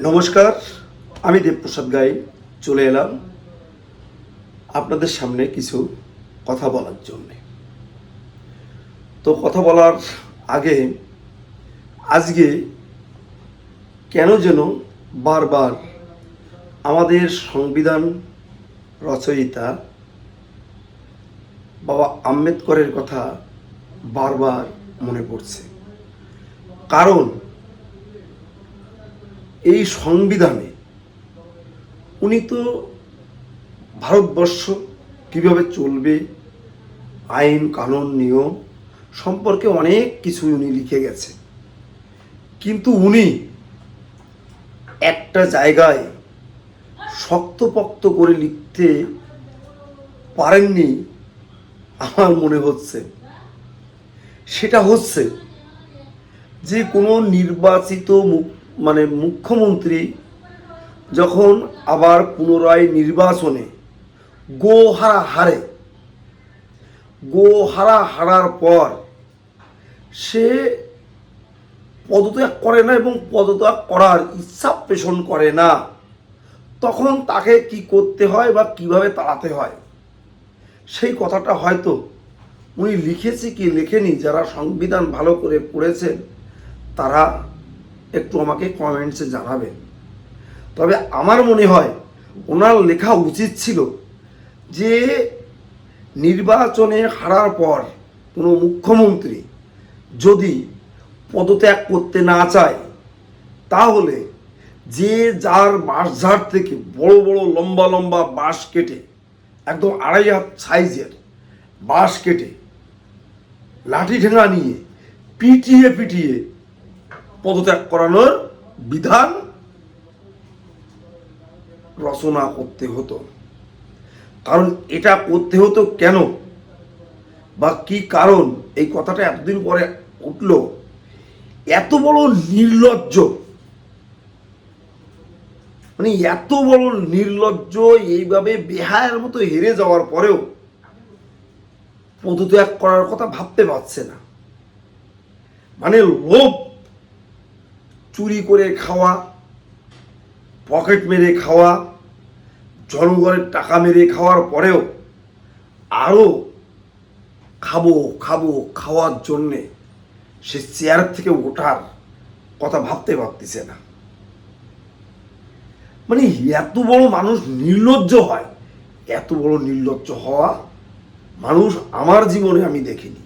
নমস্কার, আমি দেবপ্রসাদ গাই চলে এলাম আপনাদের সামনে কিছু কথা বলার জন্যে। তো কথা বলার আগে আজকে কেন যেন বারবার আমাদের সংবিধান রচয়িতা বাবা আম্বেদকরের কথা বারবার মনে পড়ছে। কারণ এই সংবিধানে উনি তো ভারতবর্ষ কীভাবে চলবে, আইন কানুন নিয়ম সম্পর্কে অনেক কিছু উনি লিখে গেছে। কিন্তু উনি একটা জায়গায় শক্তপোক্ত করে লিখতে পারেননি আমার মনে হচ্ছে। সেটা হচ্ছে যে কোনো নির্বাচিত মুখ্যমন্ত্রী যখন আবার পুনরায় নির্বাচনে হারার পর সে পদত্যাগ করে না এবং পদত্যাগ করার ইচ্ছা পোষণ করে না, তখন তাকে কি করতে হয় বা কিভাবে তাড়াতে হয় সেই কথাটা হয়তো উনি লিখেছে কি লেখেনি, যারা সংবিধান ভালো করে পড়েছেন তারা একটু আমাকে কমেন্টসে জানাবেন। তবে আমার মনে হয় ওনার লেখা উচিত ছিল যে নির্বাচনে হারার পর কোনো মুখ্যমন্ত্রী যদি পদত্যাগ করতে না চায় তাহলে যে যার বাঁশঝাড় থেকে বড় বড় লম্বা লম্বা বাঁশ কেটে, একদম 2.5 হাত সাইজের বাঁশ কেটে লাঠি ঠেঙা নিয়ে পিটিয়ে পদত্যাগ করানোর বিধান রচনা করতে হতো। কারণ এটা করতে হতো কেন বা কি কারণ, এই কথাটা এতদিন পরে উঠল। এত বড় নির্লজ্জ, এত বড় নির্লজ্জ এইভাবে বেহায়ের মতো হেরে যাওয়ার পরেও পদত্যাগ করার কথা ভাবতে পারছে না। লোভ, চুরি করে খাওয়া, পকেট মেরে খাওয়া, জনগণের টাকা মেরে খাওয়ার পরেও আরও খাওয়ার জন্যে সে চেয়ার থেকে ওঠার কথা ভাবতে পারতেছে না। এত বড় মানুষ নির্লজ্জ হয়, এত বড় নির্লজ্জ হওয়া মানুষ আমার জীবনে আমি দেখিনি।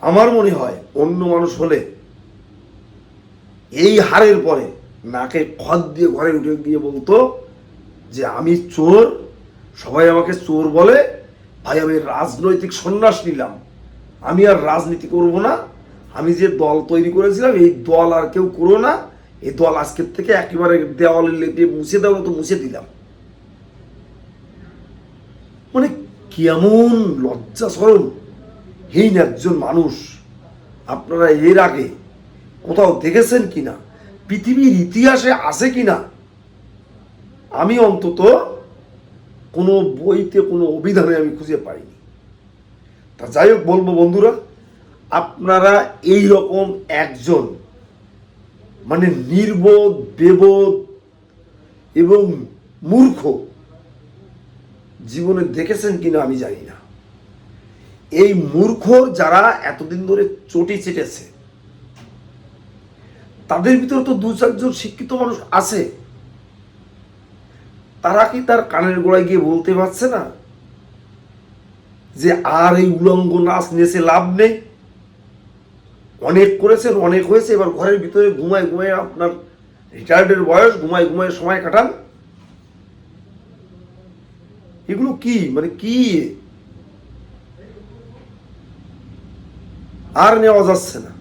আমার মনে হয় অন্য মানুষ হলে এই হারের পরে নাকে খত দিয়ে ঘরে উঠে গিয়ে বলতো যে আমি চোর, সবাই আমাকে চোর বলে, ভাই আমি রাজনৈতিক সন্ন্যাস নিলাম, আমি আর রাজনীতি করব না, আমি যে দল তৈরি করেছিলাম এই দল আর কেউ করো না, এই দল আজকের থেকে একেবারে দেওয়ালে লেপে মুছে দেওয়ার মতো মুছে দিলাম। কেমন লজ্জা শরমহীন একজন মানুষ। আপনারা এর আগে কোথাও দেখেছেন কিনা, পৃথিবীর ইতিহাসে আছে কিনা, আমি অন্তত কোনো বইতে কোনো অভিধানে আমি খুঁজে পাইনি। তা যাই হোক, বলবো বন্ধুরা, আপনারা এই রকম একজন নির্বোধ, বেবোধ এবং মূর্খ জীবনে দেখেছেন কিনা আমি জানি না। এই মূর্খ যারা এতদিন ধরে চটি চেটেছে তাদের ভিতরে তো 2-4 জন শিক্ষিত মানুষ আছে। তারা কি তার কানের গোড়ায় গিয়ে বলতে পারছে না যে আর এই উলঙ্গ নাচ নেচে লাভ নেই, অনেক করেছেন, অনেক হয়েছে, এবার ঘরের ভিতরে ঘুমায় আপনার রিটায়ার্ডের বয়স, ঘুমায় সময় কাটান। এগুলো কি কি আর নেওয়া যাচ্ছে না।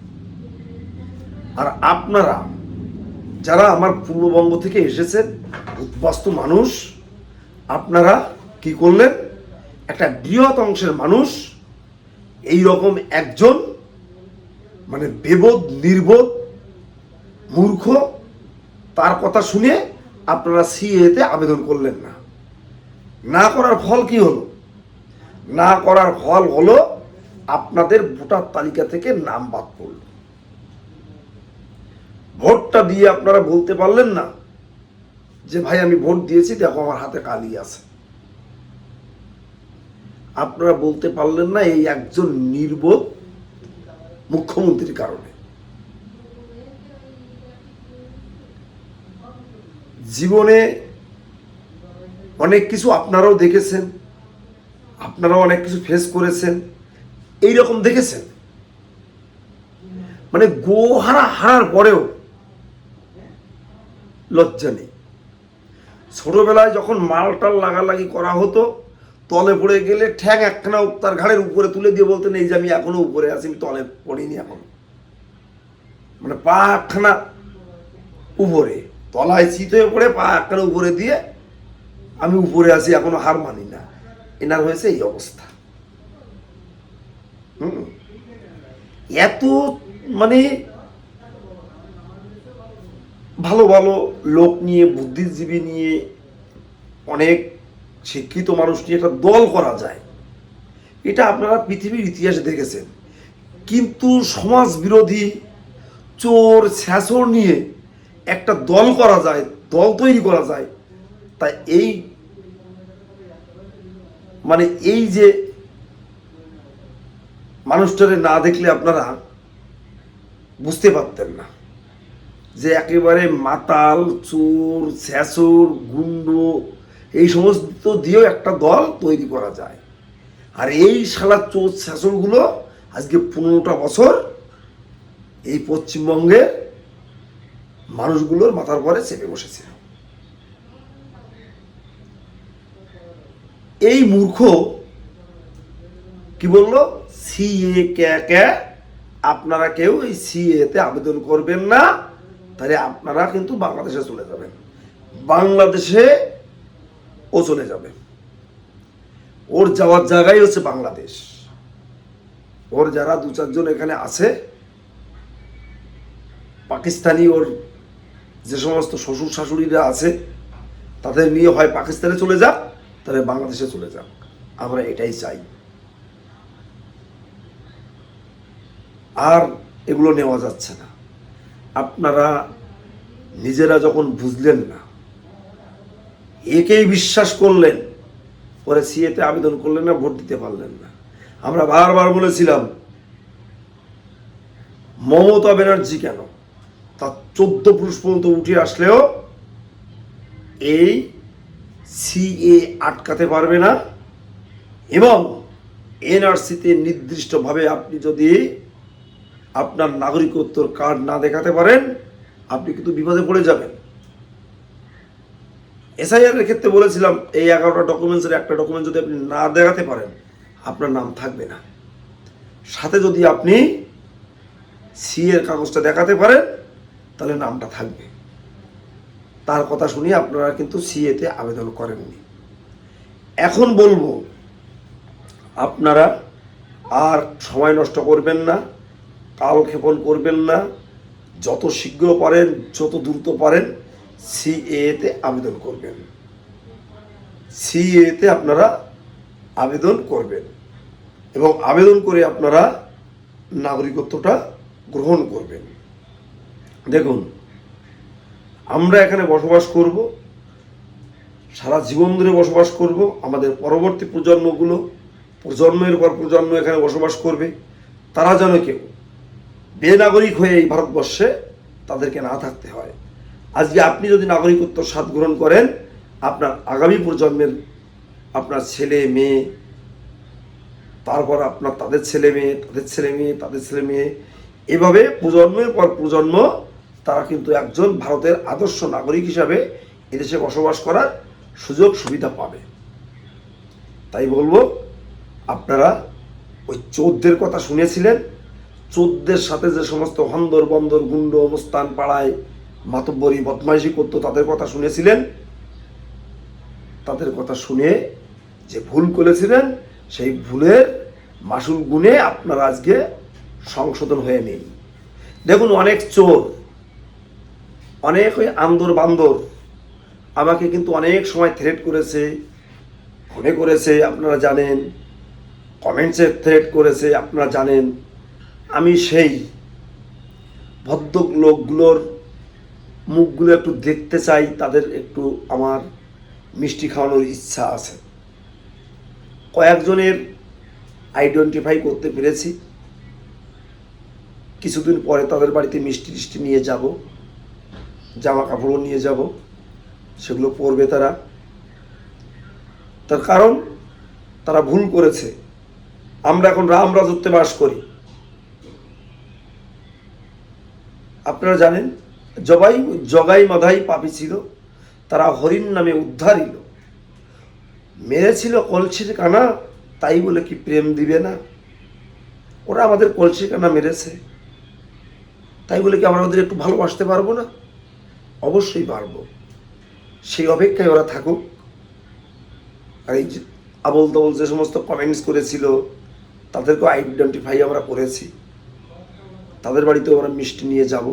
আর আপনারা যারা আমার পূর্ববঙ্গ থেকে এসেছেন উদ্বাস্তু মানুষ, আপনারা কি করলেন, একটা বৃহৎ অংশের মানুষ এই রকম একজন বেবোধ, নির্বোধ, মূর্খ, তার কথা শুনে আপনারা সিএতে আবেদন করলেন না। না করার ফল কি হলো? না করার ফল হলো আপনাদের ভোটার তালিকা থেকে নাম বাদ পড়ল। ভোটটা ভোটটা দিয়ে আপনারা বলতে পারলেন না যে ভাই আমি ভোট দিয়েছি, দেখো আমার হাতে কালি আছে। আপনারা বলতে পারলেন না এই একজন নির্বোধ মুখ্যমন্ত্রীর কারণে। জীবনে অনেক কিছু আপনারাও দেখেছেন, আপনারাও অনেক কিছু ফেস করেছেন, এইরকম দেখেছেন। মানে গোহারা হারার পরেও লজ্জা নেই। ছোটবেলায় যখন মালটাল লাগালাগি করা হতো, তলে পড়ে গেলে ঠ্যাং একখানা তার ঘাড়ের উপরে তুলে দিয়ে বলতেন এই যে আমি এখনো উপরে আছি, আমি তলে পড়িনি এখন। মানে পা একখানা উপরে, তলায় চিত হয়ে পড়ে পা একখানা উপরে দিয়ে আমি উপরে আছি, এখনো হার মানি না। এনার হয়েছে এই অবস্থা। এত মানে ভালো ভালো লোক নিয়ে, বুদ্ধিজীবী নিয়ে, অনেক শিক্ষিত মানুষ নিয়ে একটা দল করা যায়, এটা আপনারা পৃথিবীর ইতিহাসে দেখেছেন। কিন্তু সমাজ বিরোধী চোর ছ্যাঁচড় নিয়ে একটা দল করা যায়, দল তৈরি করা যায়, তাই এই মানে এই যে মানুষটারে না দেখলে আপনারা বুঝতে পারতেন না যে একেবারে মাতাল, চোর, ছ্যাঁচড়, গুন্ডো এই সমস্ত দিয়েও একটা দল তৈরি করা যায়। আর এই শালা চোর ছ্যাঁচড়গুলো আজকে 15টা বছর এই পশ্চিমবঙ্গের মানুষগুলোর মাথার পরে চেপে বসেছিল। এই মূর্খ কি বলল, সিএ কে আপনারা কেউ এই সিএতে আবেদন করবেন না, তাহলে আপনারা কিন্তু বাংলাদেশে চলে যাবেন। বাংলাদেশে ও চলে যাবে, ওর যাওয়ার জায়গাই হচ্ছে বাংলাদেশ। ওর যারা 2-4 জন এখানে আছে পাকিস্তানি, ওর যে সমস্ত শ্বশুর শাশুড়িরা আছে তাদের নিয়ে হয় পাকিস্তানে চলে যাক, তাহলে বাংলাদেশে চলে যাক। আমরা এটাই চাই। আর এগুলো নেওয়া যাচ্ছে না। আপনারা নিজেরা যখন বুঝলেন না, একেই বিশ্বাস করলেন, পরে সিএতে আবেদন করলেন না, ভোট দিতে পারলেন না। আমরা বারবার বলেছিলাম মমতা ব্যানার্জি কেন তার 14 পুরুষ পর্যন্ত উঠে আসলেও এই সিএ আটকাতে পারবে না, এবং এনআরসিতে নির্দিষ্টভাবে আপনি যদি আপনার নাগরিকত্বর কার্ড না দেখাতে পারেন, আপনি কিন্তু বিপদে পড়ে যাবেন। এসআইআর এর ক্ষেত্রে বলেছিলাম এই 11টা ডকুমেন্টসের একটা ডকুমেন্ট যদি আপনি না দেখাতে পারেন, আপনার নাম থাকবে না। সাথে যদি আপনি সি এর কাগজটা দেখাতে পারেন, তাহলে নামটা থাকবে। তার কথা শুনিয়ে আপনারা কিন্তু সিএতে আবেদন করেননি। এখন বলবো আপনারা আর সময় নষ্ট করবেন না, কালক্ষেপণ করবেন না, যত শীঘ্র পারেন, যত দ্রুত পারেন সিএতে আবেদন করবেন। সিএতে আপনারা আবেদন করবেন এবং আবেদন করে আপনারা নাগরিকত্বটা গ্রহণ করবেন। দেখুন, আমরা এখানে বসবাস করব, সারা জীবন ধরে বসবাস করব। আমাদের পরবর্তী প্রজন্মগুলো প্রজন্মের পর প্রজন্ম এখানে বসবাস করবে। তারা যেন কেউ বেনাগরিক হয়ে এই ভারতবর্ষে তাদেরকে না থাকতে হয়। আজকে আপনি যদি নাগরিকত্ব স্বাদ গ্রহণ করেন, আপনার আগামী প্রজন্মের, আপনার ছেলে মেয়ে, তারপর আপনার তাদের ছেলে মেয়ে, তাদের ছেলে মেয়ে, তাদের ছেলে মেয়ে, এভাবে প্রজন্মের পর প্রজন্ম তারা কিন্তু একজন ভারতের আদর্শ নাগরিক হিসাবে এদেশে বসবাস করার সুযোগ সুবিধা পাবে। তাই বলবো, আপনারা ওই চোরদের কথা শুনেছিলেন, চোরদের সাথে যে সমস্ত হন্দর বন্দর গুন্ড অবস্থান পাড়ায় মাতব্বরি বদমাইশি করতো, তাদের কথা শুনেছিলেন। তাদের কথা শুনে যে ভুল করেছিলেন, সেই ভুলের মাসুল গুনে আপনারা আজকে সংশোধন হয়ে নিন। দেখুন, অনেক চোর, অনেক ওই আন্দর বান্দর আমাকে কিন্তু অনেক সময় থ্রেট করেছে, ফোনে করেছে, আপনারা জানেন, কমেন্টসে থ্রেট করেছে, আপনারা জানেন। আমি সেই ভদ্র লোকগুলোর মুখগুলো একটু দেখতে চাই, তাদের একটু আমার মিষ্টি খাওয়ানোর ইচ্ছা আছে। কয়েকজনের আইডেন্টিফাই করতে পেরেছি। কিছুদিন পরে তাদের বাড়িতে মিষ্টি টিষ্টি নিয়ে যাব, জামা কাপড়ও নিয়ে যাব, সেগুলো পরবে তারা। তার কারণ তারা ভুল করেছে। আমরা এখন রাম রাজত্বে বাস করি। আপনারা জানেন, জগাই মাধাই পাপী ছিল, তারা হরিণ নামে উদ্ধারিল। মেরেছিল কলসির কানা, তাই বলে কি প্রেম দিবে না? ওরা আমাদের কলসির কানা মেরেছে, তাই বলে কি আমরা ওদের একটু ভালোবাসতে পারবো না? অবশ্যই পারবো। সেই অপেক্ষায় ওরা থাকুক। আর এই যে আবল তাবল যে সমস্ত কমেন্টস করেছিল, তাদেরকেও আইডেন্টিফাই আমরা করেছি। তাদের বাড়িতেও আমরা মিষ্টি নিয়ে যাব,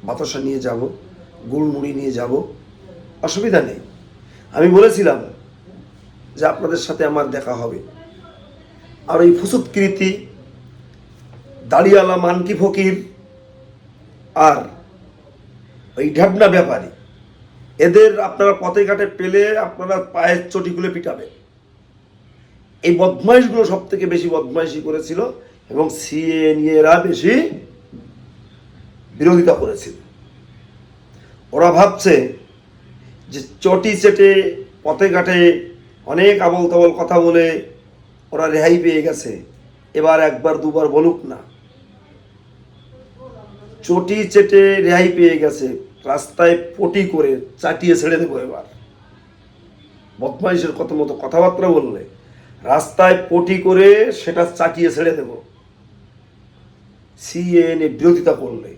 বাতাসা নিয়ে যাব, গুড়মুড়ি নিয়ে যাব, অসুবিধা নেই। আমি বলেছিলাম যে আপনাদের সাথে আমার দেখা হবে। আর ওই ফুসুৎকৃতি, দাড়িওয়ালা মানকি ফকির আর ওই ঢাবনা ব্যাপারী, এদের আপনারা পথে ঘাটে পেলে আপনারা পায়ের চটিগুলো পিটাবেন। এই বদমাইশগুলো সব থেকে বেশি বদমাইশি করেছিল এবং সিএ নিয়ে এরা বেশি বিরোধিতা করেছিল। ওরা ভাবছে যে চটি চেটে পথে ঘাটে অনেক আবল তাবল কথা বলে ওরা রেহাই পেয়ে গেছে, এবার একবার দুবার বলুক না। চটি চেটে রেহাই পেয়ে গেছে, রাস্তায় পটি করে চাটিয়ে ছেড়ে দেবো। এবার বদমাইশের কত মতো কথাবার্তা বললে রাস্তায় পটি করে সেটা চাটিয়ে ছেড়ে দেব। সিএনএ বিরোধিতা করলে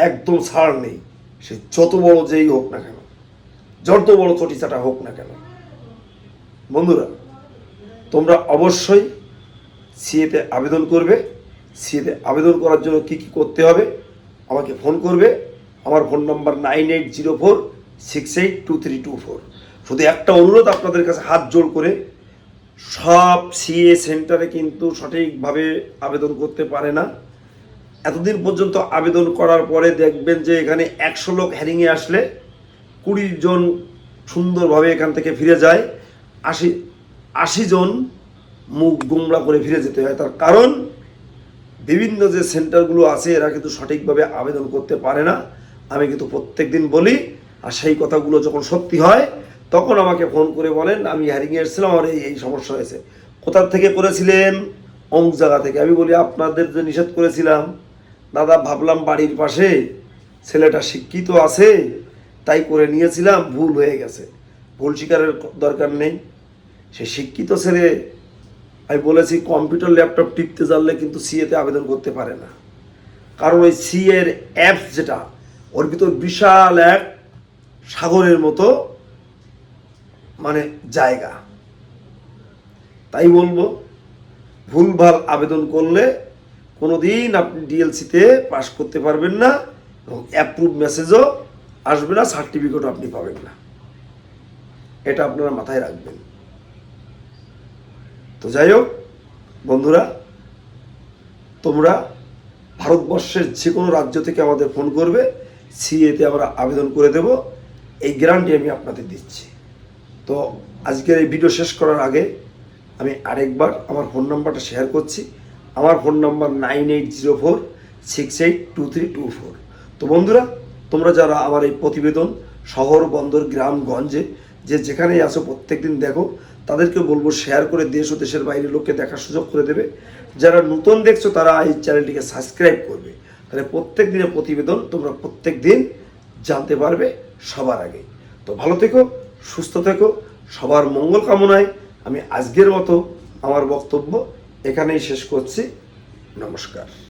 একদম ছাড় নেই, সে যত বড় যেই হোক না কেন, যত বড় চটি চাটা হোক না কেন। বন্ধুরা, তোমরা অবশ্যই সিএতে আবেদন করবে। সিএতে আবেদন করার জন্য কি কি করতে হবে আমাকে ফোন করবে। আমার ফোন নাম্বার 9804682324। শুধু একটা অনুরোধ আপনাদের কাছে হাত জোড় করে, সব সিএ সেন্টারে কিন্তু সঠিকভাবে আবেদন করতে পারে না। এতদিন পর্যন্ত আবেদন করার পরে দেখবেন যে এখানে 100 লোক হ্যারিংয়ে আসলে 20 জন সুন্দরভাবে এখান থেকে ফিরে যায়, 80 জন মুখ গোমড়া করে ফিরে যেতে হয়। তার কারণ বিভিন্ন যে সেন্টারগুলো আছে এরা কিন্তু সঠিকভাবে আবেদন করতে পারে না। আমি কিন্তু প্রত্যেক দিন বলি, আর সেই কথাগুলো যখন সত্যি হয় তখন আমাকে ফোন করে বলেন আমি হ্যারিংয়ে এসেছিলাম, আমার এই সমস্যা হয়েছে। কোথা থেকে করেছিলেন? অমুক জায়গা থেকে। আমি বলি আপনাদের যে নিষেধ করেছিলাম, দাদা ভাবলাম বাড়ির পাশে ছেলেটা শিক্ষিত আছে তাই করে নিয়েছিলাম, ভুল হয়ে গেছে। ভুল স্বীকারের দরকার নেই। সে শিক্ষিত ছেলে, আমি বলেছি কম্পিউটার ল্যাপটপ টিপতে জানলে কিন্তু সিএতে আবেদন করতে পারে না। কারণ ওই সিএর অ্যাপস যেটা, ওর ভিতর বিশাল এক সাগরের মতো মানে জায়গা। তাই বলবো, ভুলভাল আবেদন করলে কোনোদিন আপনি ডিএলসিতে পাস করতে পারবেন না এবং অ্যাপ্রুভ মেসেজও আসবে না, সার্টিফিকেটও আপনি পাবেন না। এটা আপনারা মাথায় রাখবেন। তো যাই হোক বন্ধুরা, তোমরা ভারতবর্ষের যে কোনো রাজ্য থেকে আমাদের ফোন করবে, সিএতে আমরা আবেদন করে দেব, এই গ্যারান্টি আমি আপনাদের দিচ্ছি। তো আজকের এই ভিডিও শেষ করার আগে আমি আরেকবার আমার ফোন নাম্বারটা শেয়ার করছি। আমার ফোন নাম্বার 9804682324। তো বন্ধুরা, তোমরা যারা আমার এই প্রতিবেদন শহর বন্দর গ্রাম গঞ্জে যে যেখানেই আসো প্রত্যেকদিন দেখো, তাদেরকে বলবো শেয়ার করে দেশ ও দেশের বাইরের লোককে দেখার সুযোগ করে দেবে। যারা নতুন দেখছো তারা এই চ্যানেলটিকে সাবস্ক্রাইব করবে, তাহলে প্রত্যেক দিনের প্রতিবেদন তোমরা প্রত্যেক দিন জানতে পারবে সবার আগে। তো ভালো থেকো, সুস্থ থেকো, সবার মঙ্গল কামনায় আমি আজকের মতো আমার বক্তব্য এখানেই শেষ করছি। নমস্কার।